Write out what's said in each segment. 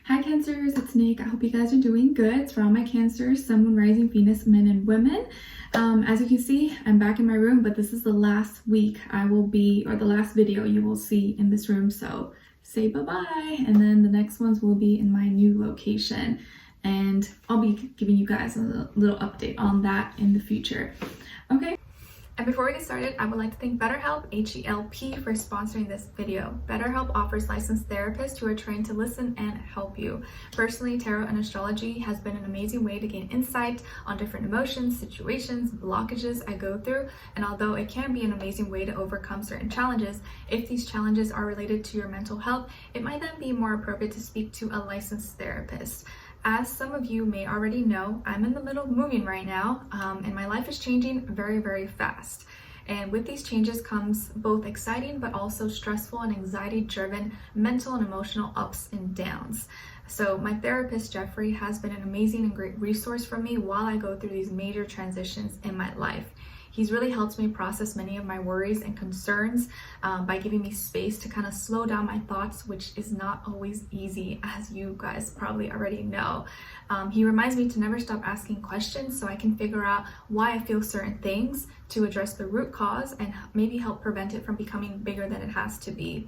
Hi Cancers, it's Nick. I hope you guys are doing good. It's for all my Cancers, Sun, Moon, Rising, Venus, men and women. As you can see, I'm back in my room, but this is the last week I will be, or the last video you will see in this room. So say bye-bye. And then the next ones will be in my new location. And I'll be giving you guys a little update on that in the future. Okay. And before we get started, I would like to thank BetterHelp, H-E-L-P, for sponsoring this video. BetterHelp offers licensed therapists who are trained to listen and help you. Personally, tarot and astrology has been an amazing way to gain insight on different emotions, situations, blockages I go through, and although it can be an amazing way to overcome certain challenges, if these challenges are related to your mental health, it might then be more appropriate to speak to a licensed therapist. As some of you may already know, I'm in the middle of moving right now, and my life is changing very, very fast. And with these changes comes both exciting but also stressful and anxiety-driven mental and emotional ups and downs. So my therapist, Jeffrey, has been an amazing and great resource for me while I go through these major transitions in my life. He's really helped me process many of my worries and concerns by giving me space to kind of slow down my thoughts, which is not always easy, as you guys probably already know. He reminds me to never stop asking questions so I can figure out why I feel certain things, to address the root cause and maybe help prevent it from becoming bigger than it has to be.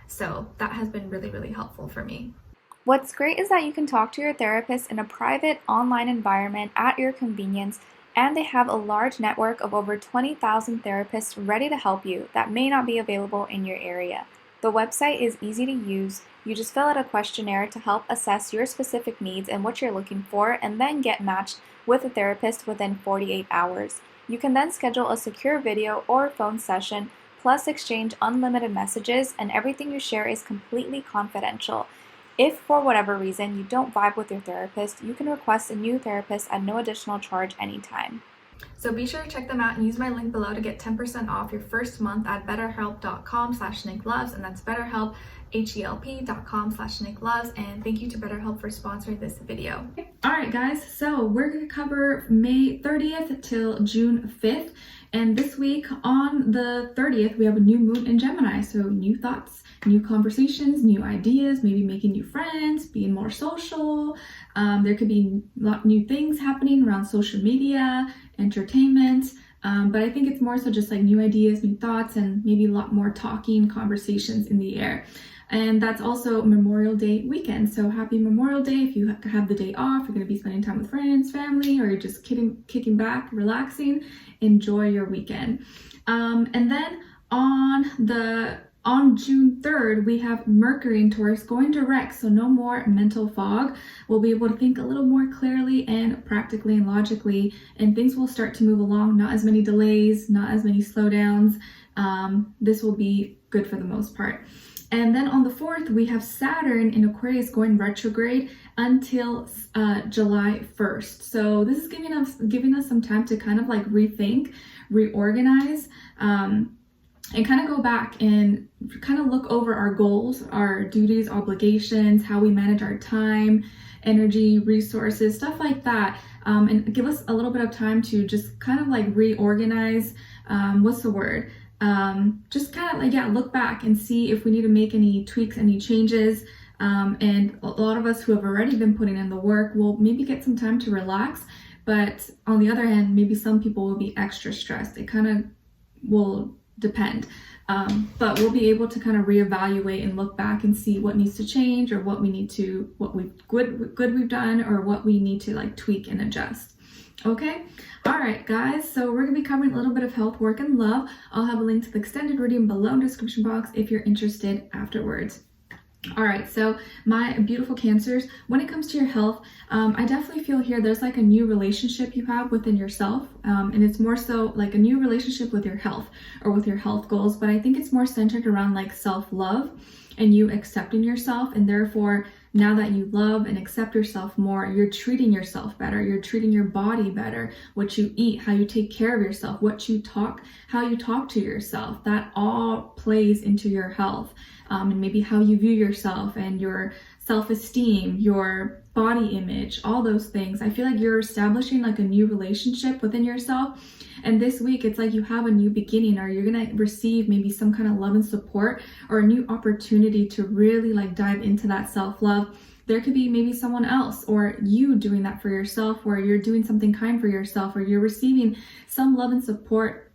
So that has been really, really helpful for me. What's great is that you can talk to your therapist in a private online environment at your convenience, and they have a large network of over 20,000 therapists ready to help you that may not be available in your area. The website is easy to use. You just fill out a questionnaire to help assess your specific needs and what you're looking for, and then get matched with a therapist within 48 hours. You can then schedule a secure video or phone session, plus exchange unlimited messages, and everything you share is completely confidential. If for whatever reason you don't vibe with your therapist, you can request a new therapist at no additional charge anytime. So be sure to check them out and use my link below to get 10% off your first month at betterhelp.com/Nicloves, and that's BetterHelp, HELP.com/Nicloves. And thank you to BetterHelp for sponsoring this video. All right, guys, so we're going to cover May 30th till June 5th. And this week on the 30th, we have a new moon in Gemini. So new thoughts, new conversations, new ideas, maybe making new friends, being more social. There could be a lot new things happening around social media, entertainment. But I think it's more so just like new ideas, new thoughts, and maybe a lot more talking, conversations in the air. And that's also Memorial Day weekend. So happy Memorial Day. If you have the day off, you're going to be spending time with friends, family, or you're just kicking back, relaxing, enjoy your weekend. And then on June 3rd, we have Mercury in Taurus going direct, so no more mental fog. We'll be able to think a little more clearly and practically and logically, and things will start to move along. Not as many delays, not as many slowdowns. This will be good for the most part. And then on the 4th, we have Saturn in Aquarius going retrograde until July 1st. So this is giving us some time to kind of like rethink, reorganize, and kind of go back and kind of look over our goals, our duties, obligations, how we manage our time, energy, resources, stuff like that. And give us a little bit of time to just kind of like reorganize, just kind of like, look back and see if we need to make any tweaks, any changes. And a lot of us who have already been putting in the work will maybe get some time to relax. But on the other hand, maybe some people will be extra stressed. It kind of will depend. But we'll be able to kind of reevaluate and look back and see what needs to change, or what we've done, or what we need to like tweak and adjust. Okay. All right, guys. So we're going to be covering a little bit of health, work, and love. I'll have a link to the extended reading below in the description box if you're interested afterwards. All right, so my beautiful Cancers, when it comes to your health, I definitely feel here there's like a new relationship you have within yourself, and it's more so like a new relationship with your health or with your health goals, but I think it's more centered around like self-love and you accepting yourself, and therefore now that you love and accept yourself more, you're treating yourself better, you're treating your body better, what you eat, how you take care of yourself, how you talk to yourself, that all plays into your health. And maybe how you view yourself and your self-esteem, your body image, all those things. I feel like you're establishing like a new relationship within yourself. And this week, it's like you have a new beginning, or you're going to receive maybe some kind of love and support, or a new opportunity to really like dive into that self-love, there could be maybe someone else or you doing that for yourself, where you're doing something kind for yourself, or you're receiving some love and support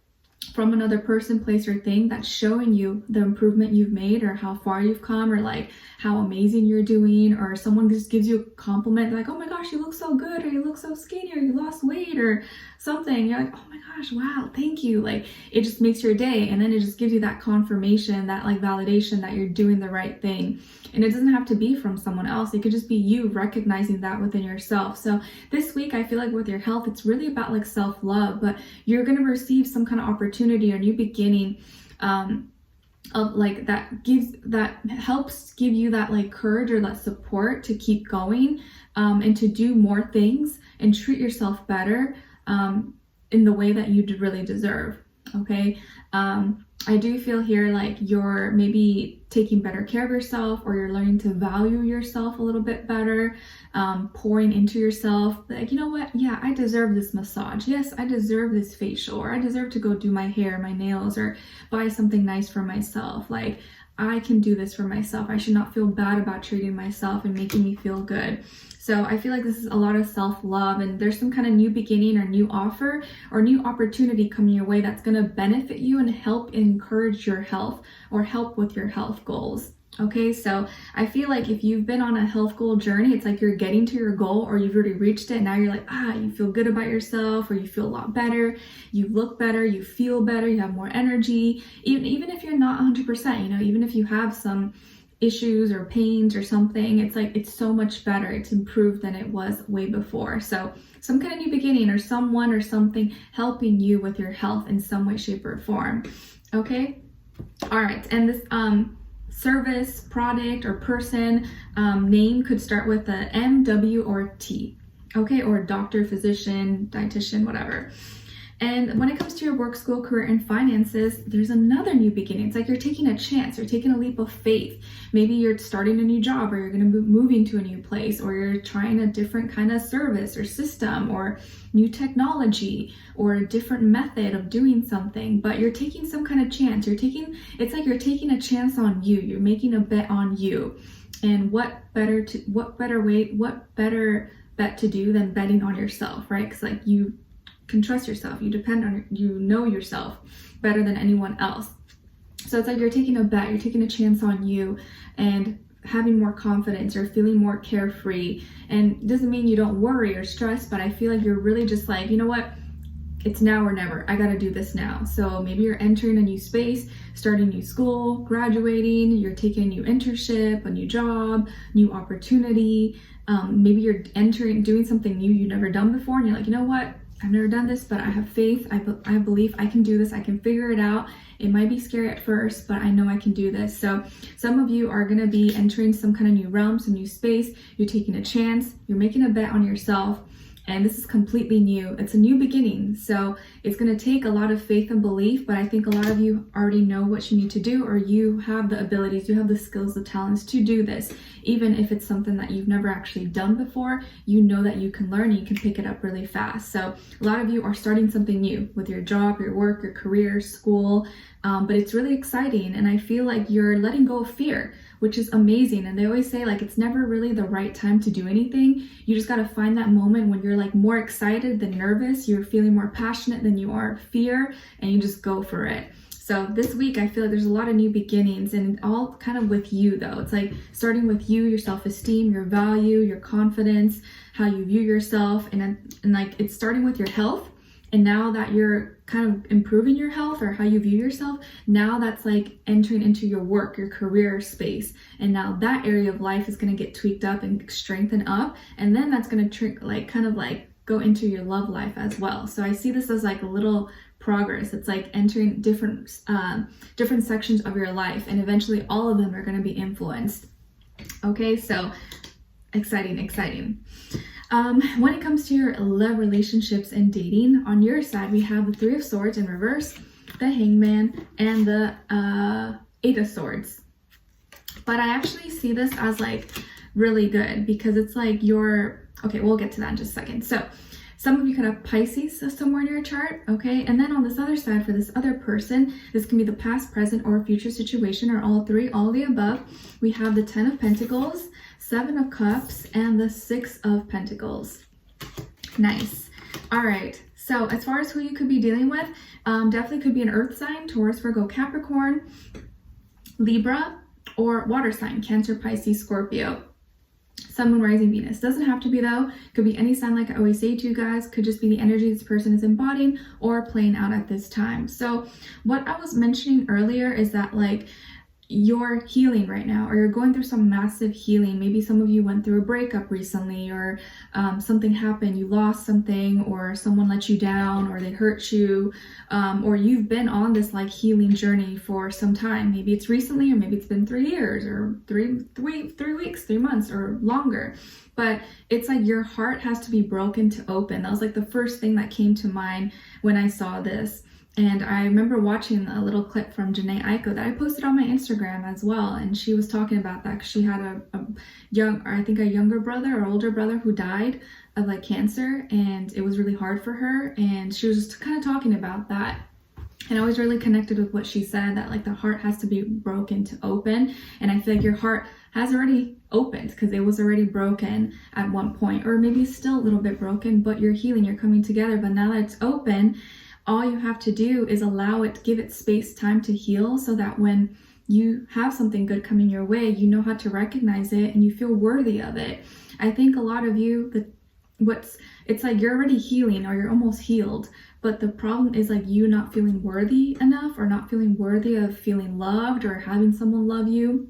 from another person, place, or thing that's showing you the improvement you've made, or how far you've come, or like how amazing you're doing, or someone just gives you a compliment like, oh my gosh, you look so good, or you look so skinny, or you lost weight, or something. You're like, oh my gosh, wow, thank you. Like, it just makes your day, and then it just gives you that confirmation, that like validation that you're doing the right thing. And it doesn't have to be from someone else. It could just be you recognizing that within yourself. So this week, I feel like with your health, it's really about like self-love, but you're going to receive some kind of opportunity or new beginning of like that helps give you that like courage or that support to keep going and to do more things and treat yourself better in the way that you really deserve. Okay. I do feel here like you're maybe taking better care of yourself, or you're learning to value yourself a little bit better, pouring into yourself. Like, you know what? Yeah, I deserve this massage. Yes, I deserve this facial, or I deserve to go do my hair, my nails, or buy something nice for myself. Like, I can do this for myself. I should not feel bad about treating myself and making me feel good. So I feel like this is a lot of self-love, and there's some kind of new beginning or new offer or new opportunity coming your way that's going to benefit you and help encourage your health or help with your health goals. Okay, so I feel like if you've been on a health goal journey, it's like you're getting to your goal, or you've already reached it. Now you're like, you feel good about yourself, or you feel a lot better, you look better, you feel better, you have more energy. Even if you're not 100%, even if you have some issues or pains or something, it's like it's so much better, it's improved than it was way before. So some kind of new beginning, or someone or something helping you with your health in some way, shape, or form. Okay, all right. And this service, product, or person name could start with a M, W, or T. Okay, or doctor, physician, dietitian, whatever. And when it comes to your work, school, career, and finances, there's another new beginning. It's like you're taking a chance, you're taking a leap of faith. Maybe you're starting a new job, or you're going to be moving to a new place, or you're trying a different kind of service or system, or new technology, or a different method of doing something. But you're taking some kind of chance. It's like you're taking a chance on you. You're making a bet on you. And what better bet to do than betting on yourself, right? Because like you can trust yourself, you depend on, you know yourself better than anyone else. So it's like you're taking a bet, you're taking a chance on you and having more confidence or feeling more carefree. And it doesn't mean you don't worry or stress, but I feel like you're really just like, you know what? It's now or never. I gotta do this now. So maybe you're entering a new space, starting new school, graduating, you're taking a new internship, a new job, new opportunity. Maybe you're doing something new you've never done before, and you're like, you know what? I've never done this, but I have faith. I believe I can do this. I can figure it out. It might be scary at first, but I know I can do this. So some of you are going to be entering some kind of new realm, some new space. You're taking a chance. You're making a bet on yourself. And this is completely new. It's a new beginning. So it's going to take a lot of faith and belief, but I think a lot of you already know what you need to do, or you have the abilities, you have the skills, the talents to do this. Even if it's something that you've never actually done before, you know that you can learn, you can pick it up really fast. So a lot of you are starting something new with your job, your work, your career, school, but it's really exciting. And I feel like you're letting go of fear, which is amazing. And they always say like, it's never really the right time to do anything. You just got to find that moment when you're like more excited than nervous, you're feeling more passionate than you are fear, and you just go for it. So this week, I feel like there's a lot of new beginnings, and all kind of with you though. It's like starting with you, your self-esteem, your value, your confidence, how you view yourself. And like it's starting with your health. And now that you're kind of improving your health or how you view yourself, now that's like entering into your work, your career space. And now that area of life is going to get tweaked up and strengthened up. And then that's going to kind of go into your love life as well. So I see this as like a little progress. It's like entering different sections of your life, and eventually all of them are going to be influenced. Okay, so exciting. When it comes to your love, relationships, and dating, on your side, we have the Three of Swords in reverse, the Hangman, and the Eight of Swords. But I actually see this as like really good, because it's like okay, we'll get to that in just a second. So some of you could have Pisces somewhere in your chart, okay? And then on this other side, for this other person, this can be the past, present, or future situation, or all three, all of the above. We have the Ten of Pentacles. Seven of Cups, and the Six of Pentacles. Nice. All right. So as far as who you could be dealing with, definitely could be an earth sign, Taurus, Virgo, Capricorn, Libra, or water sign, Cancer, Pisces, Scorpio. Sun, Moon, Rising, Venus. Doesn't have to be though. Could be any sign, like I always say to you guys. Could just be the energy this person is embodying or playing out at this time. So what I was mentioning earlier is that like you're healing right now, or you're going through some massive healing. Maybe some of you went through a breakup recently, or something happened, you lost something, or someone let you down, or they hurt you, or you've been on this like healing journey for some time. Maybe it's recently, or maybe it's been 3 years, or three weeks, 3 months, or longer. But it's like your heart has to be broken to open. That was like the first thing that came to mind when I saw this. And I remember watching a little clip from Janae Aiko that I posted on my Instagram as well. And she was talking about that because she had a younger brother or older brother who died of like cancer. And it was really hard for her. And she was just kind of talking about that. And I was really connected with what she said, that like the heart has to be broken to open. And I feel like your heart has already opened because it was already broken at one point, or maybe still a little bit broken, but you're healing, you're coming together. But now that it's open, all you have to do is allow it, give it space, time to heal, so that when you have something good coming your way, you know how to recognize it and you feel worthy of it. I think a lot of you, it's like you're already healing, or you're almost healed, but the problem is like you not feeling worthy enough, or not feeling worthy of feeling loved or having someone love you.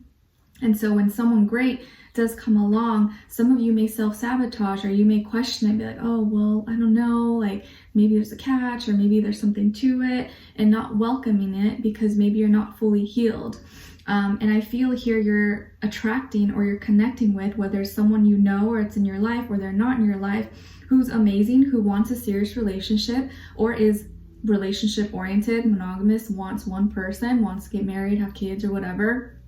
And so when someone great does come along, some of you may self-sabotage, or you may question it and be like, oh, well, I don't know, like maybe there's a catch, or maybe there's something to it, and not welcoming it because maybe you're not fully healed. And I feel here you're attracting, or you're connecting with, whether it's someone you know, or it's in your life, or they're not in your life, who's amazing, who wants a serious relationship, or is relationship oriented, monogamous, wants one person, wants to get married, have kids, or whatever,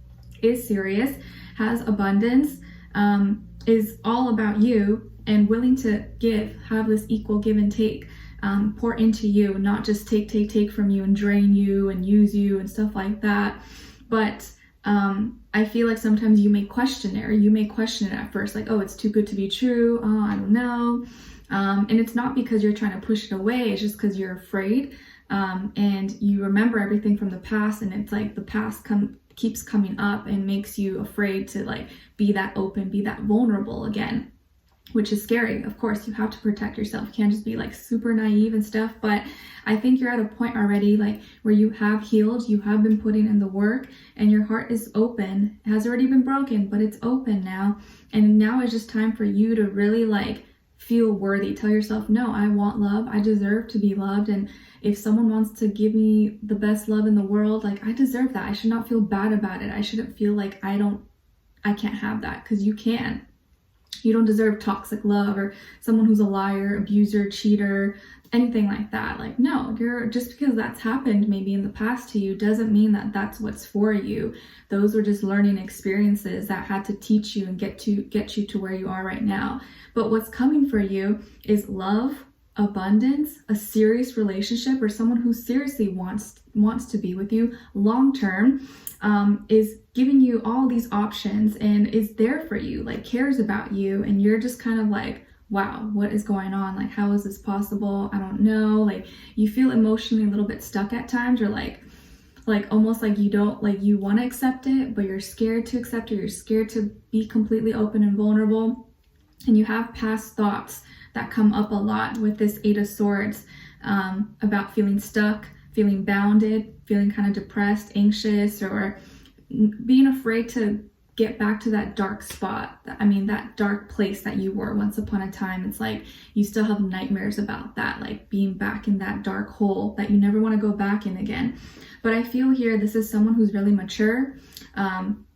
is serious, has abundance, is all about you, and willing to give, have this equal give and take, pour into you, not just take from you and drain you and use you and stuff like that. But I feel like sometimes you may question it, or you may question it at first, like, oh, it's too good to be true, oh, I don't know. And it's not because you're trying to push it away, it's just because you're afraid, and you remember everything from the past, and it's like the past keeps coming up and makes you afraid to like be that open, be that vulnerable again, which is scary. Of course, you have to protect yourself. You can't just be like super naive and stuff. But I think you're at a point already like where you have healed, you have been putting in the work, and your heart is open. It has already been broken, but it's open now. And now it's just time for you to really like feel worthy. Tell yourself, no, I want love. I deserve to be loved. And if someone wants to give me the best love in the world, like I deserve that. I should not feel bad about it. I shouldn't feel like I can't have that, because you can. You don't deserve toxic love, or someone who's a liar, abuser, cheater, anything like that. Like, no, just because that's happened maybe in the past to you doesn't mean that that's what's for you. Those were just learning experiences that had to teach you and get you to where you are right now. But what's coming for you is love, abundance, a serious relationship, or someone who seriously wants to be with you long term, is giving you all these options and is there for you, like cares about you, and you're just kind of like, wow, what is going on? Like, how is this possible? I don't know. Like, you feel emotionally a little bit stuck at times, or like almost like you don't, like you want to accept it, but you're scared to accept it. You're scared to be completely open and vulnerable. And you have past thoughts that come up a lot with this Eight of Swords, about feeling stuck, feeling bounded, feeling kind of depressed, anxious, or being afraid to get back to that dark spot. That dark place that you were once upon a time. It's like you still have nightmares about that, like being back in that dark hole that you never want to go back in again. But I feel here this is someone who's really mature,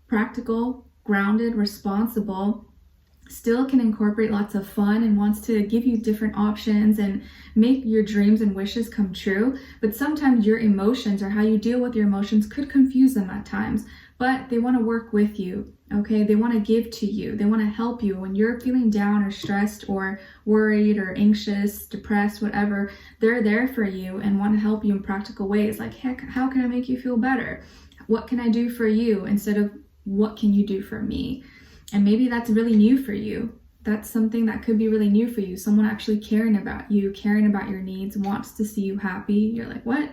practical, grounded, responsible, still can incorporate lots of fun, and wants to give you different options and make your dreams and wishes come true. But sometimes your emotions, or how you deal with your emotions, could confuse them at times. But they want to work with you, okay? They want to give to you. They want to help you when you're feeling down or stressed or worried or anxious, depressed, whatever. They're there for you and want to help you in practical ways. Like, heck, how can I make you feel better? What can I do for you, instead of what can you do for me? And maybe that's really new for you. That's something that could be really new for you. Someone actually caring about you, caring about your needs, wants to see you happy. You're like, what?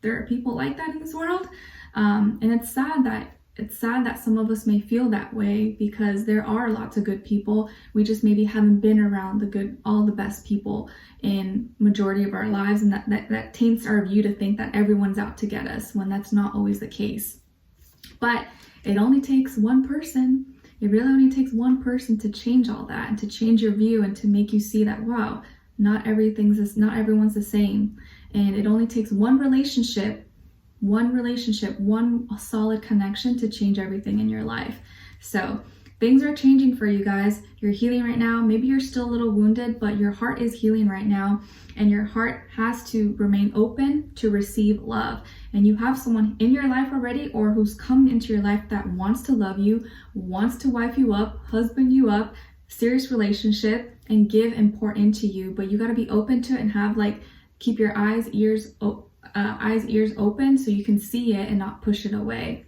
There are people like that in this world? And it's sad that some of us may feel that way, because there are lots of good people. We just maybe haven't been around all the best people in majority of our lives, and that taints our view to think that everyone's out to get us, when that's not always the case. But it only takes one person. It really only takes one person to change all that, and to change your view, and to make you see that, wow, not everyone's the same. And it only takes one relationship, one solid connection to change everything in your life. So things are changing for you guys. You're healing right now. Maybe you're still a little wounded, but your heart is healing right now, and your heart has to remain open to receive love. And you have someone in your life already, or who's come into your life, that wants to love you, wants to wife you up, husband you up, serious relationship, and give and pour into you. But you got to be open to it, and have keep your eyes, ears open, so you can see it and not push it away.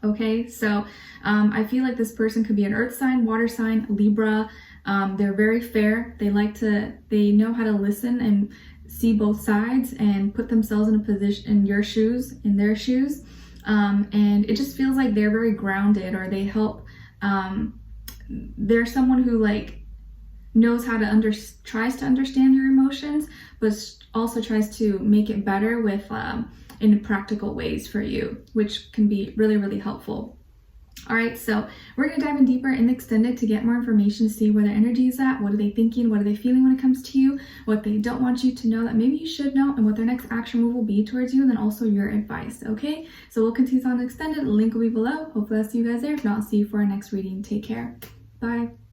Okay, so I feel like this person could be an earth sign, water sign, Libra. They're very fair. They know how to listen and see both sides, and put themselves in a position, in their shoes. And it just feels like they're very grounded, or they help. They're someone who knows how to tries to understand your emotions, but also tries to make it better with in practical ways for you, which can be really, really helpful. All right, so we're going to dive in deeper in the extended to get more information, to see where their energy is at, what are they thinking, what are they feeling when it comes to you, what they don't want you to know that maybe you should know, and what their next action move will be towards you, and then also your advice. Okay, so we'll continue on the extended. The link will be below. Hopefully I'll see you guys there. If not, I'll see you for our next reading. Take care. Bye.